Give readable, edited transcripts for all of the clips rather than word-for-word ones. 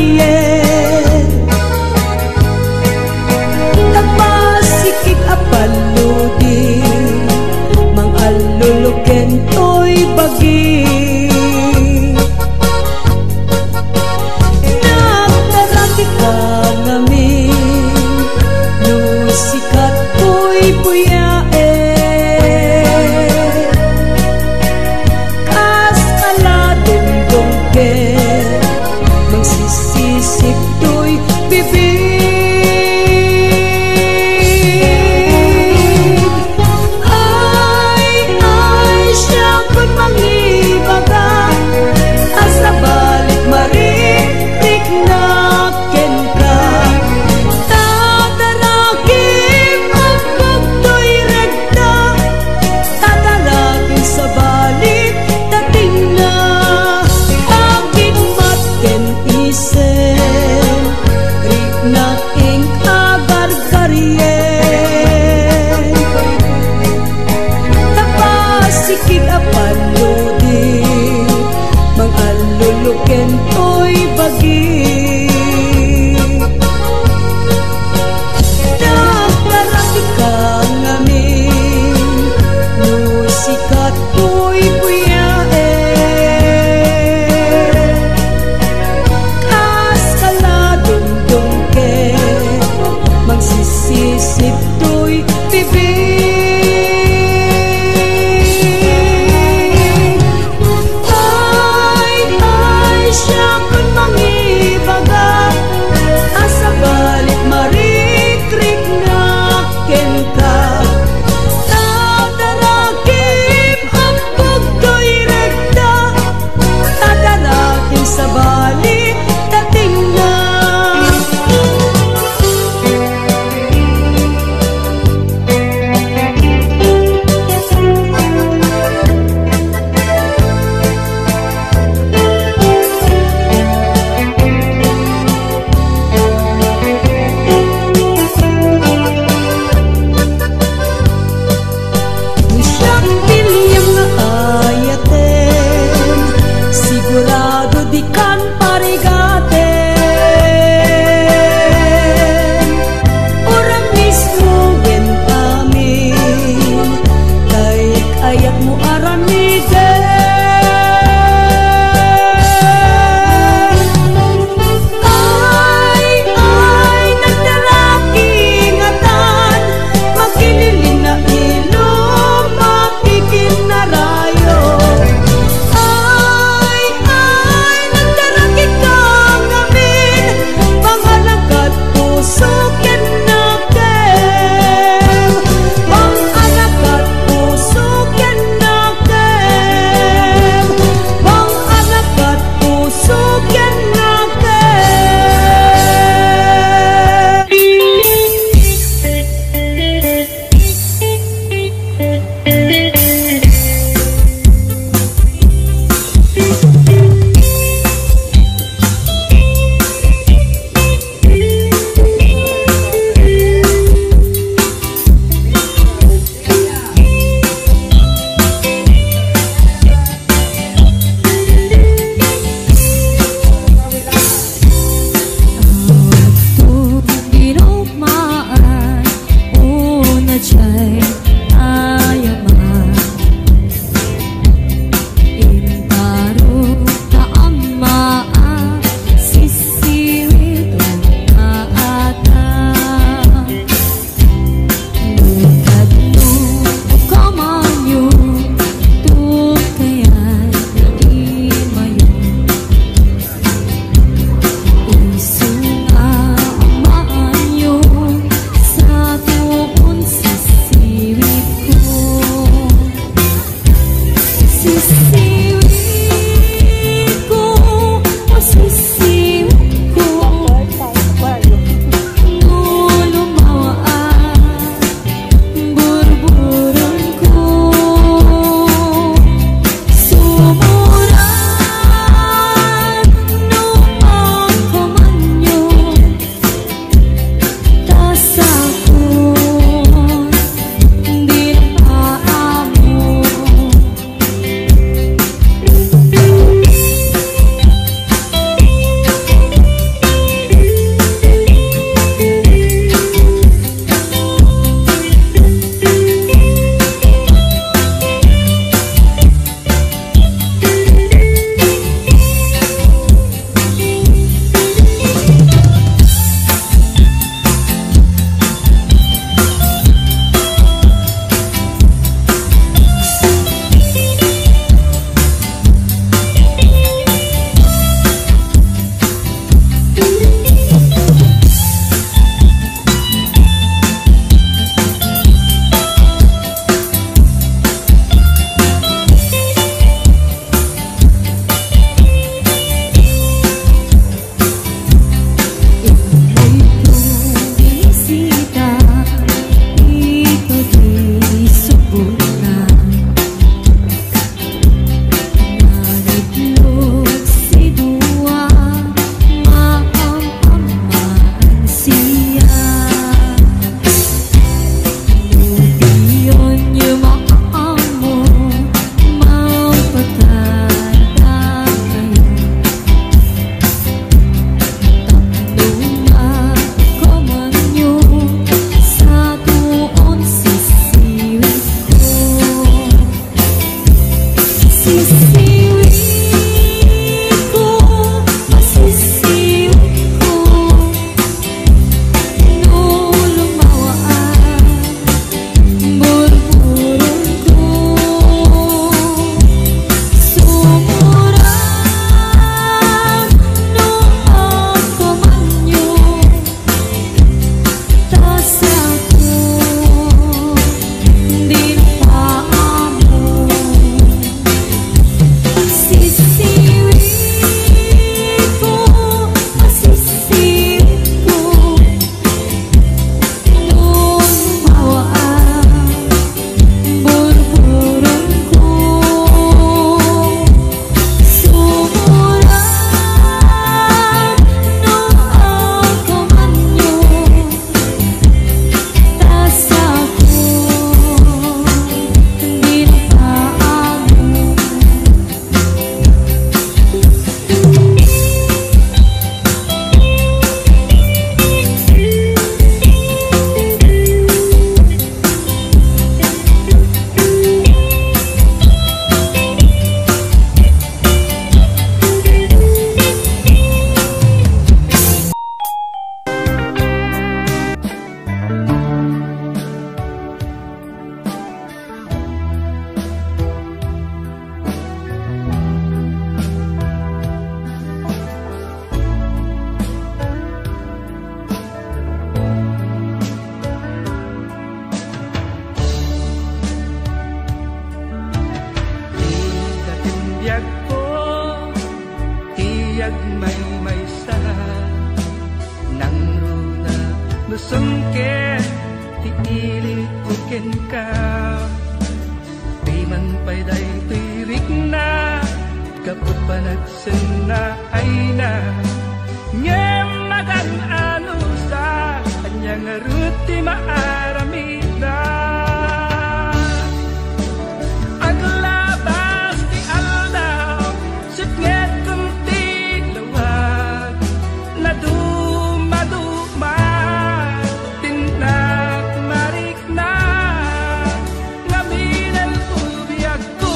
yen tagpasikik apaludi mang aluluken to'y bagi nagdarati ka ngamin nusikat ko'y buyae kas kaladong magsisisip to'y bibig ay siya ko'y mangibaga asa balik maririk na ken ka tatarakin upag to'y regta tatarakin sa balik dating na aking matken isen rik sungket ti ilikukin ka di man payday tirik na kapupanagsin na ay na ngem magan alusa anyang ruti maaramida aglabas ti aldaw sipnget kunti lawag na dumaduma tindak marik na ngaminal ubiyag ko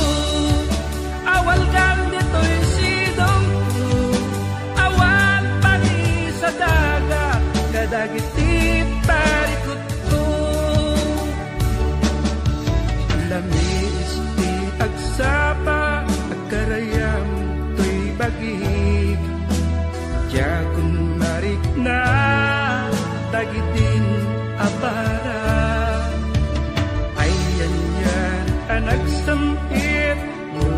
awal kal dito'y sidong ko awal pari sa daga kadagiti parikot ko lamis ti agsapa agkarayam to'y bagig Diyagon marik na tagitin apara ayan yan anak sempit mo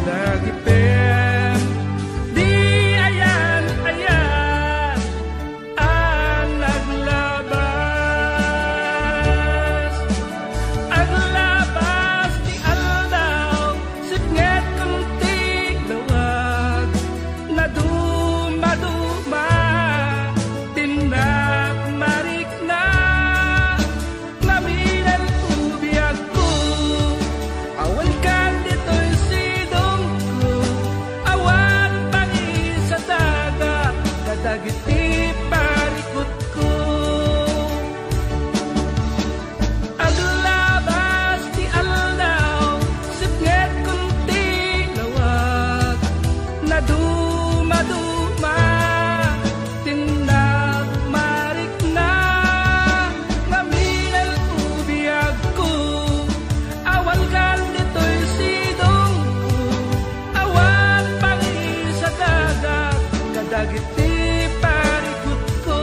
lagi pen di ayan ayan anak labas di aldaw sipnget kunti lawag na dumaduma tindak marik na ngaminal ubiyag ko awal kan dito'y sidong ko awal pangi sa daga kadagiti parikot ko aglabas ti aldaw sipnget kunti lawag na dumaduma tindak marik na ngaminal ubiyag ko awal kan dito'y sidong ko awal pangi sa dagat kadagiti parikot ko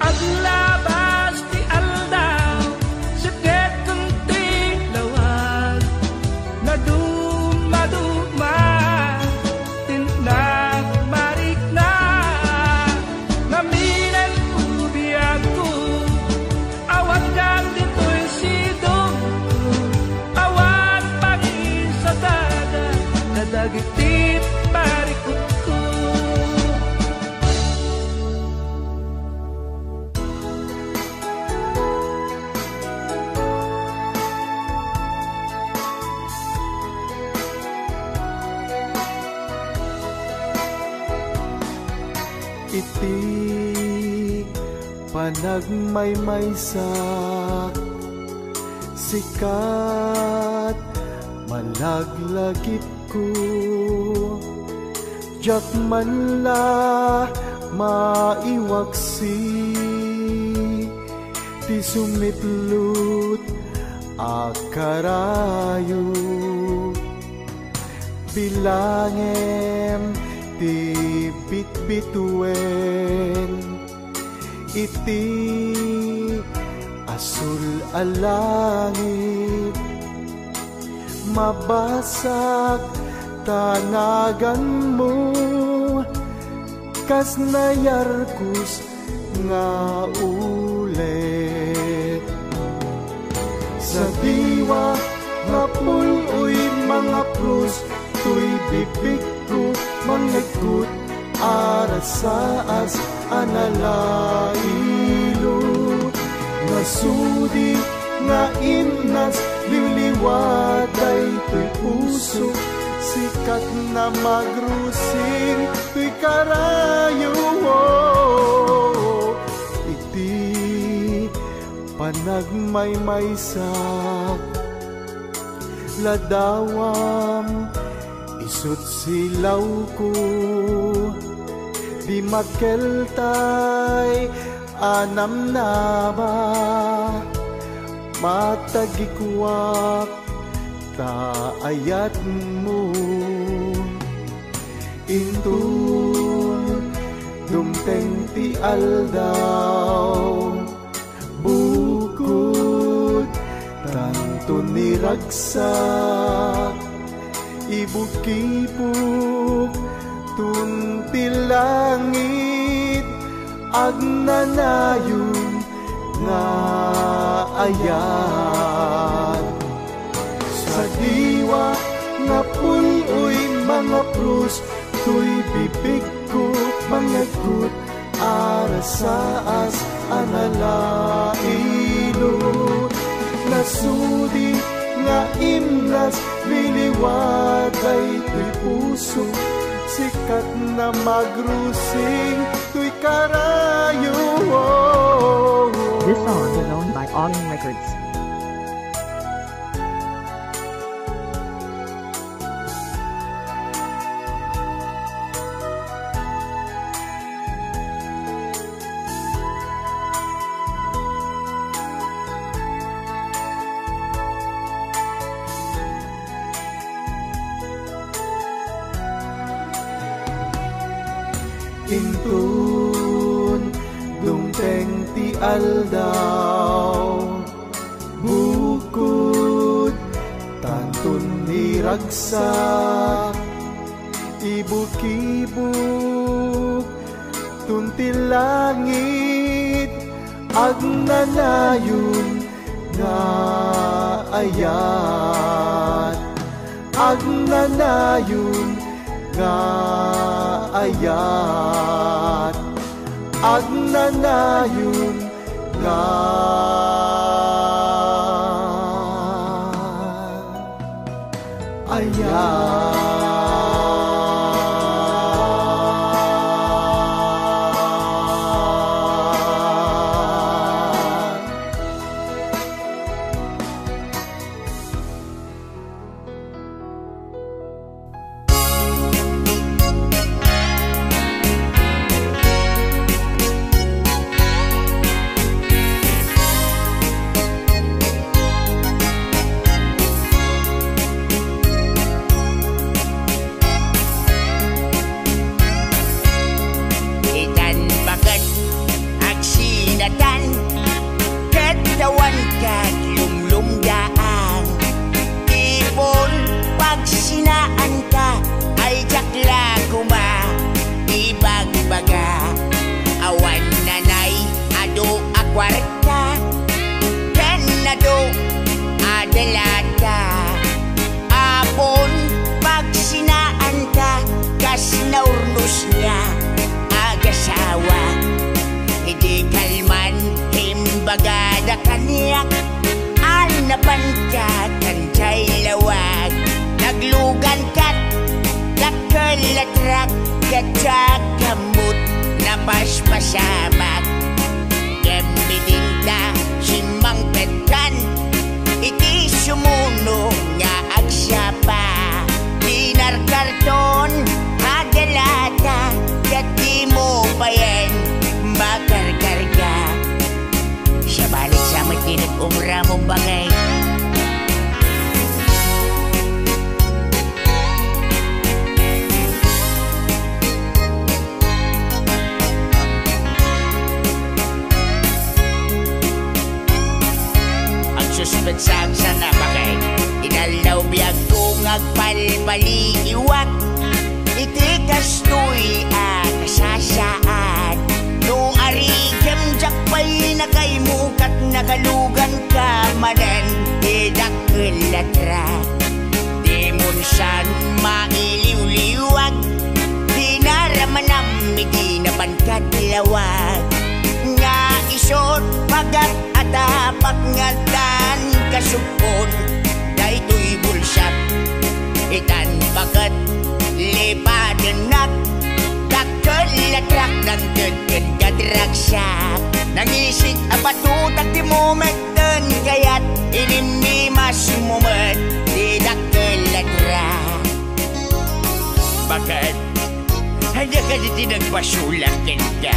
aglabas ti aldaw sipnget kunti lawag na dumaduma tindak marik na ngaminal ubiyag ko awat kang dito'y sidong ko awat pangi sa daga kadagiti parikot ko iti panagmaymaysak sikat malaglagip ko jak man la maiwaksi ti sumitlut akarayo bilangem ti bitbituen iti asul alangit mabasag tanagan mo kas nayarkus nga ulit sa diwa nga puloy mga krus tuy bibig ko mangagkut arasaas analailo nasudi nga inas liliwatay tuy puso sikat na magrusing tuy karayo iti panagmaymaysak ladawam isut silaw ko di makeltay anam nama matagikuak ta ayat mo intun dumteng ti aldaw bukod tanto niragsak ibukipuk tunti langit agnanayon nga ayat sa diwa nga puloy mga prus tuy bibig ko mangagut arasaas analailo nasudi nga imnas liliwatay tuy puso sikat na magrusing tuy karayo. This song is owned by Autumn Records. Intun dumteng ti aldaw bukod tantun niragsak ibukibuk tunti langit agnanayon nga ayat agnanayon nga ayat agnanayon nga ayat. Kaniyak anapan ka kancay lawag naglugan kat nakalatrak katsak kamut napaspasamak gamitin ta simang petan iti sumuno nga agsapa dinar karton hadalata kati mo payen bakar-karga siya balik sa matinag umra mong bagay. Ang suspensang sa napakay inalaw biyag kong agpalpaliiwak iti kastoy ang nasasaan no arigam jakpay na kay mukat nagalugan ka manan idakilatra di munsan mailiw-liwag di naramanam iti napankat lawag nga isot pagat atapak nga dan kasupon daytoy bulsak itan bagat lipadenak dakkelatrak ng degen kadragsak nangisik apatutak di momenten kayat inimi mas mumet di dakkelatrak bagat Ada ka di nagpasulakan ka.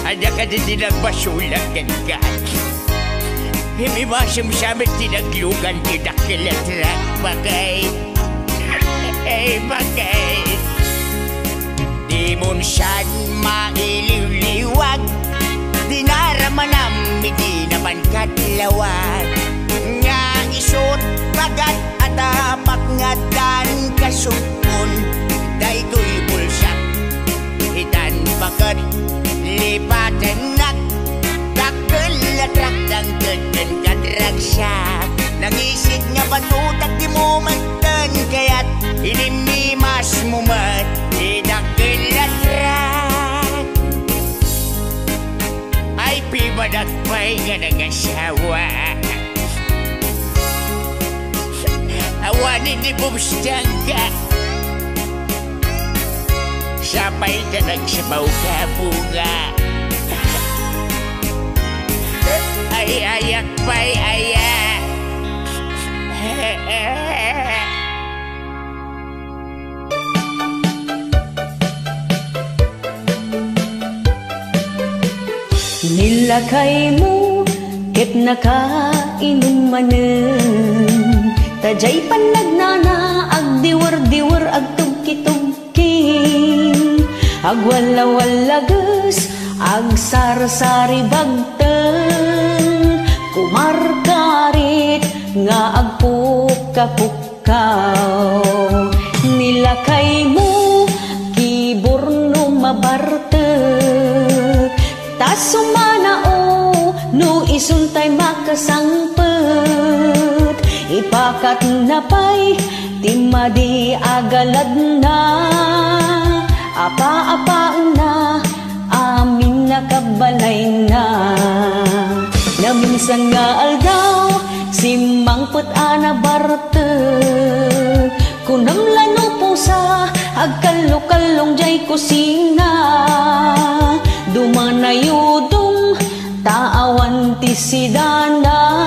Ada ka di nagpasulakan ka. Hindi masamsamit tinaglugan kinakilatrak bagay. Bagay. Di mo siyang maililiwag. Di naraman namin di naman katlawag. Nga isot pagat at apak nga dan kasupon. Day ko'y bulsak. Itan pagat lipatan nag. Kakilatrak ng gagdan kadrag siya. Nangisig nga batutak di mo magtan. Kaya't inimimas mo mat. Inakilatrak. Ay pibadat pa'y nga nag-asawa. Awanin di bumstang ka. Sabay ka nagsabaw ka bunga. Ay ayak pa'y ayak. Nilakay mo, ket nakainom manen. Tajay panagnana, agdiwar-diwar, agtugki-tugking. Agwala-walagas, agsar-sari bagten. Kumarkarit, nga agpuka-pukaw. Nilakay mo, kiborno mabartek. Tasumanao, no isuntay makasangpet. Ipakat na pa'y timadi agalad na. Apa-apa na, amin nakabalay na. Na minsan nga aldaw, simangpet ana bartek. Kunam lano po sa agkalong-kalong jay kusina. Dumanayudong taawan ti sidana.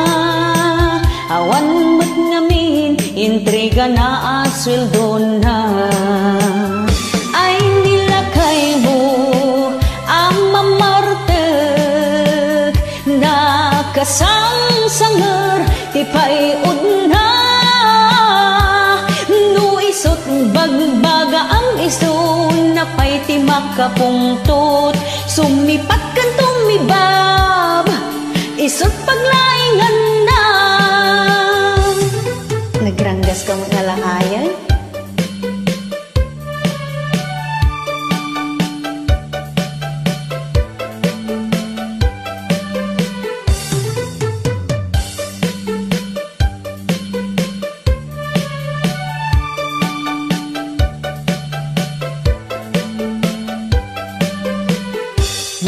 Awan mat ngamin intriga na asweldo na. Ay nilakay mo ang mamartek. Nakasang-sanger ti payod na. No isot bagbaga ang iso na pay ti makapungtot. Sumipat kan tumibab, isot paglaingan na. Nagranggas ka mga lahayan?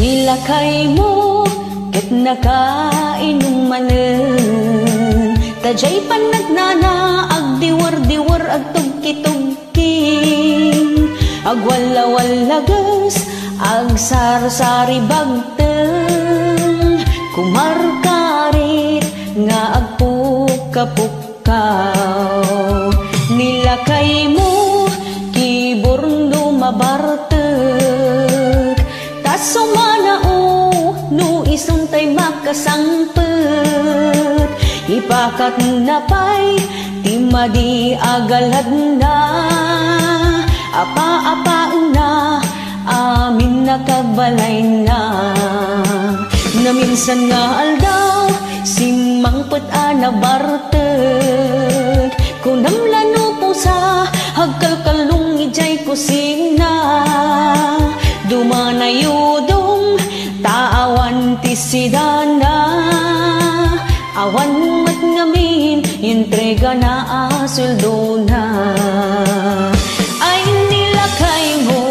Nilakay mo, ket nakainom manen. Tajay panagnana, agdiwar-diwar, agtugki-tugking. Agwala-walagas, agsar-sari bagten. Kumarkarit, nga agpuka-pukaw. Nilakay mo, kiborno mabartek. Sumanao, no isuntay makasangpet. Ipakat na pa'y timadi agalad na. Apa-apa na, amin nakabalay na. Na minsan nga aldaw, simangpet ana bartek. Kunam lano po sa agkalkalong ijay kusina. Dumanayudong taawan ti sidana. Awan mat ngamin intriga na asweldo na. Ay nilakay mo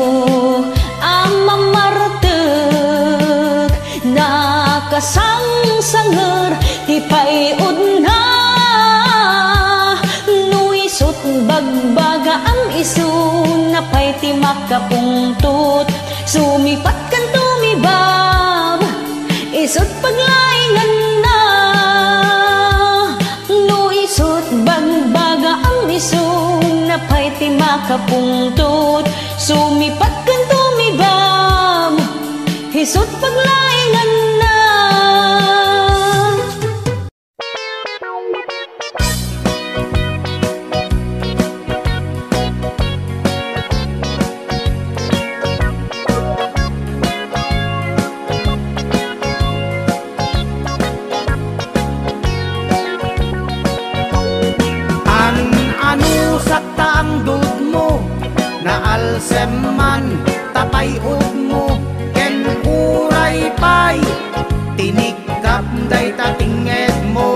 ang mamartek. Nakasang-sanger ti payod na. No isot bagbaga ang iso na pay ti makapungtot. Sumipat kan tumibab, isot paglaingan na. No isot bagbaga ang iso na pa'y ti makapungtot. sumipat kan tumibab, hisut paglaingan na. Ano sakta ang dud mo na alsem man tapay ug mo ken uray pay tinikap day tatinged mo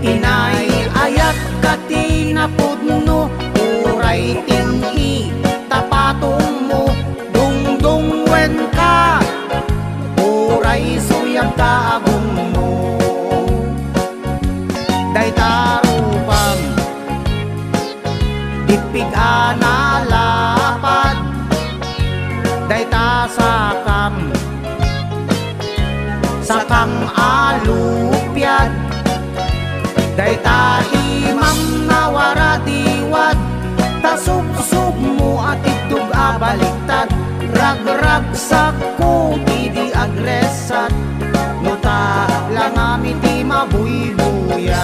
inay ayat katinapod no uray tingi tapatong mo dungdung wen ka uray suyag ka agong mo day tarupam dipig analapad day tasakam sakang alupyad day taimam nawaradiwad tasubsub mo at itug abaliktad ragrag sakko di agresat nuta lang amiti mabuybuyak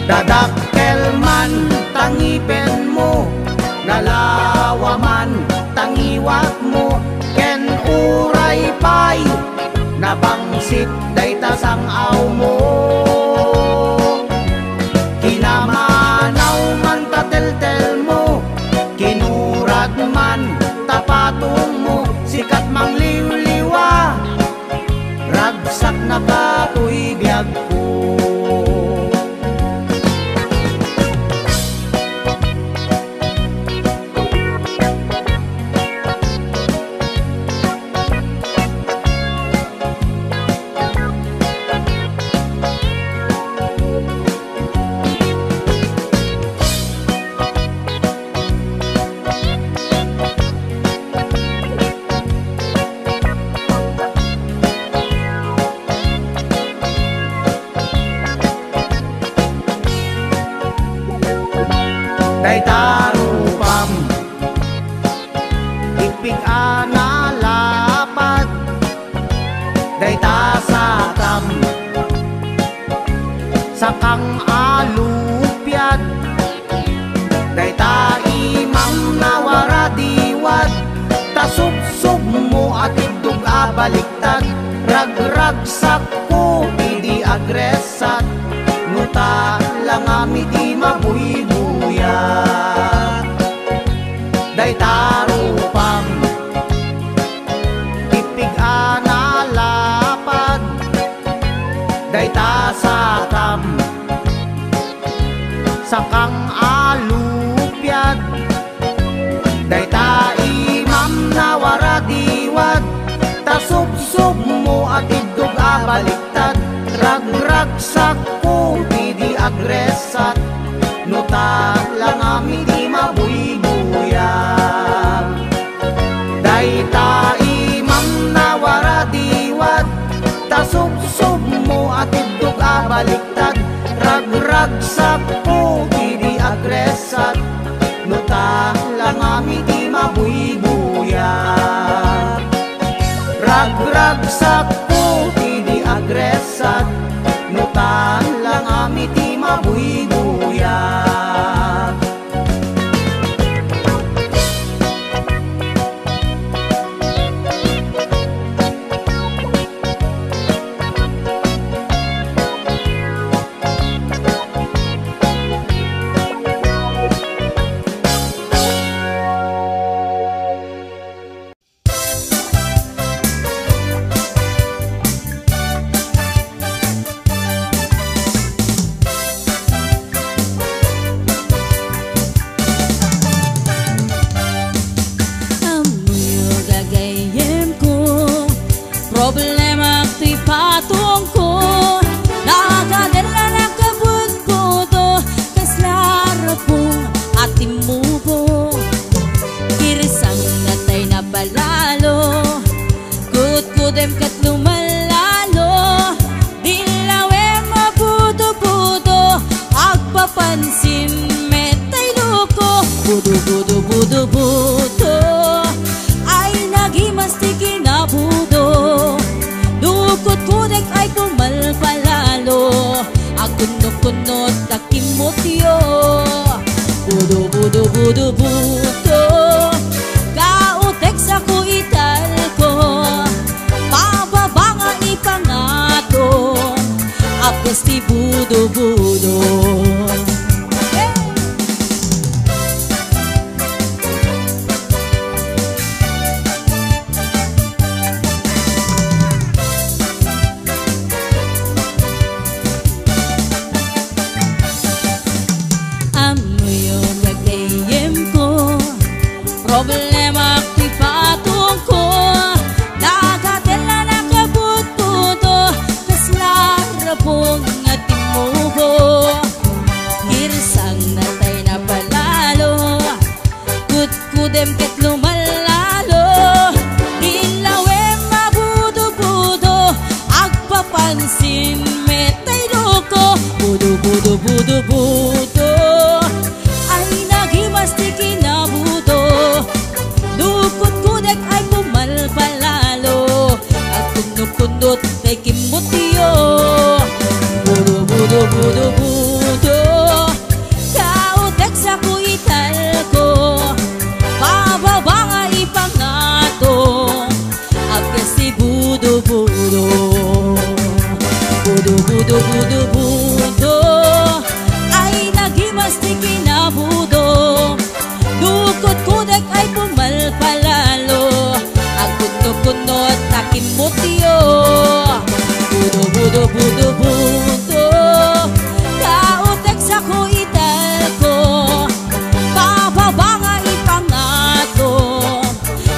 dadakkel man tangipen mo nalawaman tangiwat mo ken uray pay nabangsit day tasangaw mo kinamanaw man tateltel mo kinurad man tapatong mo sikat mang liwliwa ragsak na katoy biyag ko day tarupam ipig analapad day tasakam sakang alupyad day taimam nawaradiwad tasubsub mo at itug abaliktad ragrag sakko di agresat nuta lang amiti mabuybuyak day tarupam ipig analapad day tasakam sakang alupyad day taimam nawaradiwad tasubsub mo at itug abaliktad ragrag sakko di agresat nuta lang amiti mabuybuyak day taimam nawaradiwad tasubsub mo at itug abaliktad ragrag sakko di agresat nuta lang amiti mabuybuyak ragrag sakko di agresat nuta lang amiti mabuybuyak Budo ay nagimastiki na budo. Dukot kudek ay pumalpalalo. Akunot-kunot takimotyo. Budo kautek sa kuital ko. Pababa nga ipangato. Apos ti budo. Problema ti patong ko. Nagatela na kabut-buto. Kaslarapong at timuho. Girsang natay na palalo. Kudkudem ket lumalalo. Ilawem mabudo-budo. Agpapansin metay loko. Budo ay nagimastiki na budo. Dukot kudek ay pumalpalalo. At kunot-kunot ay kimutyo. Budo kautek sa kuital ko. Pababa nga ipangato. Agkas si budo. Budo ay nagimastiki na budo. Dukot kudek ay pumalpalalo. Ang kunot-kunot takin mutyo. Budo kautek sa kuital ko. Pababa nga ipangato.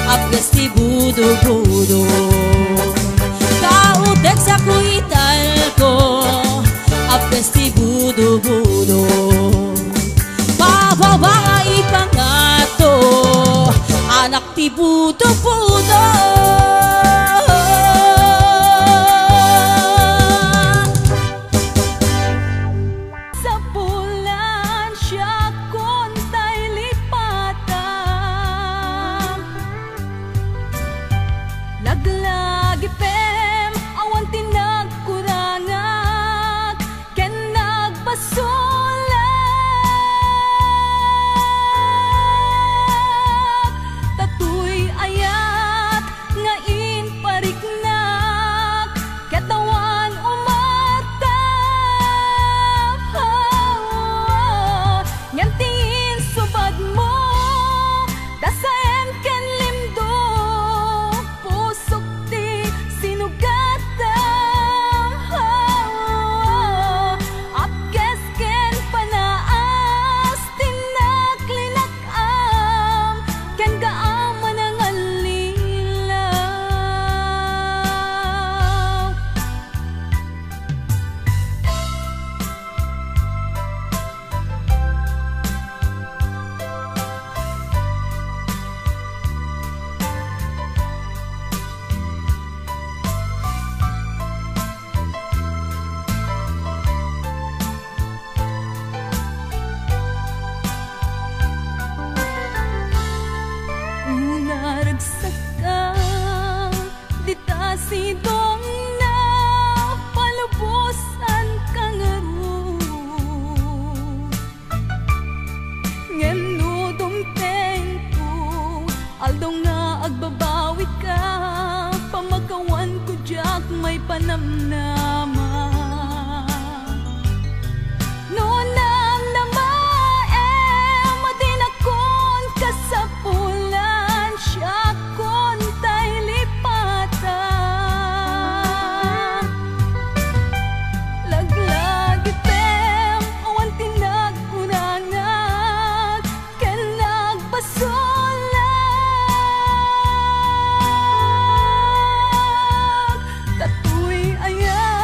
Apgas ti budo. Kautek sa kuital ko. Apgas ti budo. Pababa nga ipangato. Anak ti budo. Sa bulan siya kontay lipatan. Laglagi pem awan tinagkurangat. Ken nagpasulat. Tatuy ayat nga inpariknak. Katawan umatap. Ngan tingin subad mo. Dasaem ken limdo. Pusok ti sinugatam. Apkes ken panaas. Tinaklinakam. Ken gaaman ang alilaw. Unaragsakang ditasidong na palubusan kang ngenudong tempo. Aldaw nga agbabawi ka. Pamagawan ko jak may panamnama. Noon ang namaem madinakon ka sa pulan. Siya kontay lipatan. Laglagi pem awan tinagkurangat. Ken nagpasulat. Tatuy ayat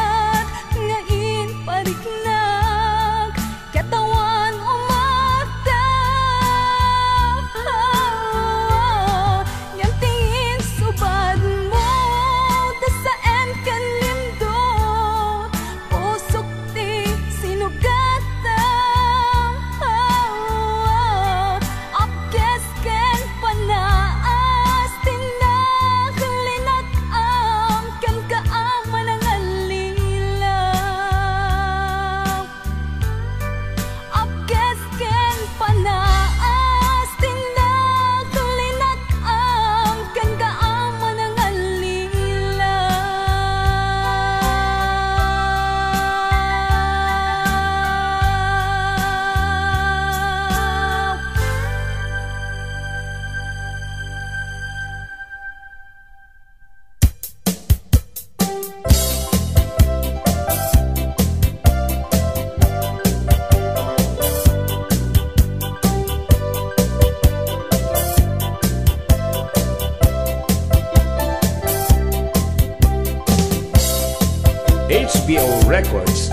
BPO Records.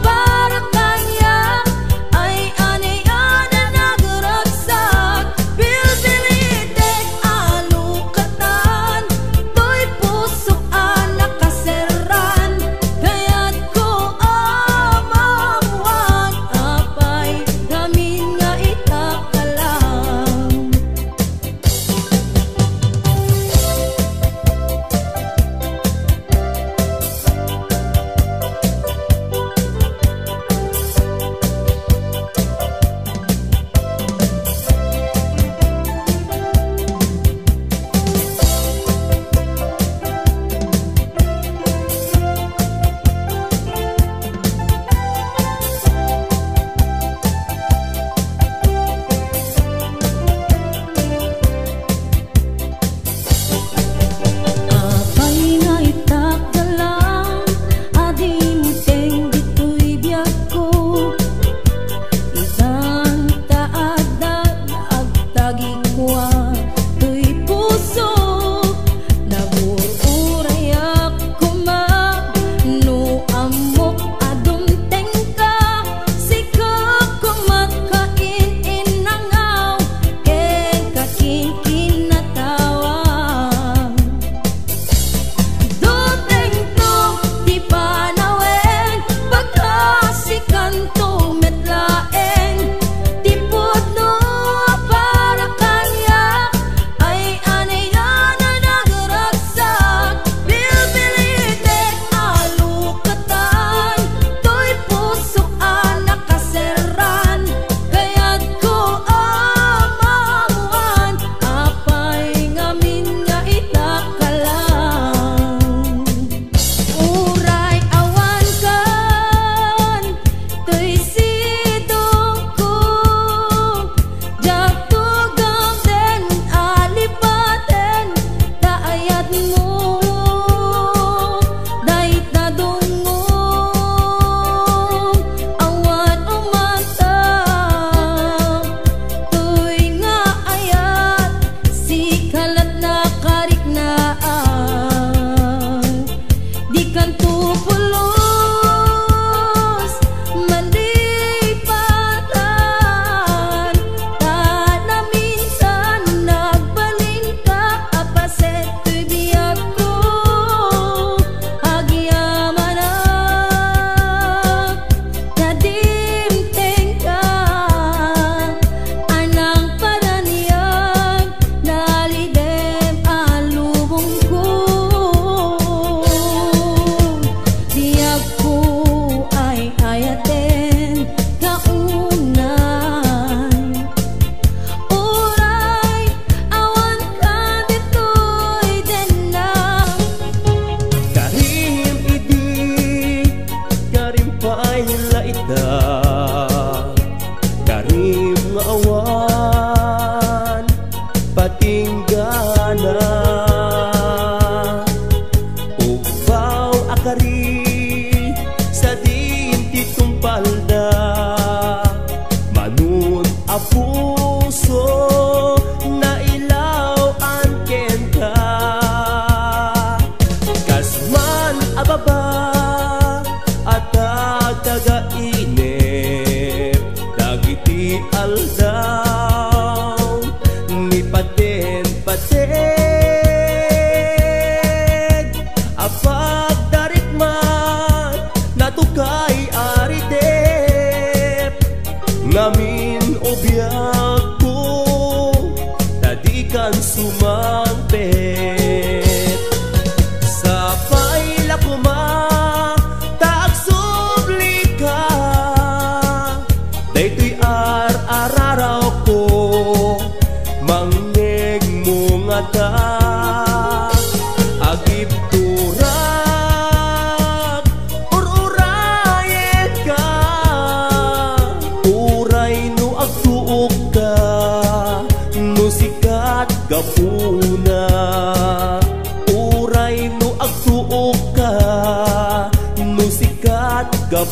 Para kanya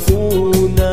puna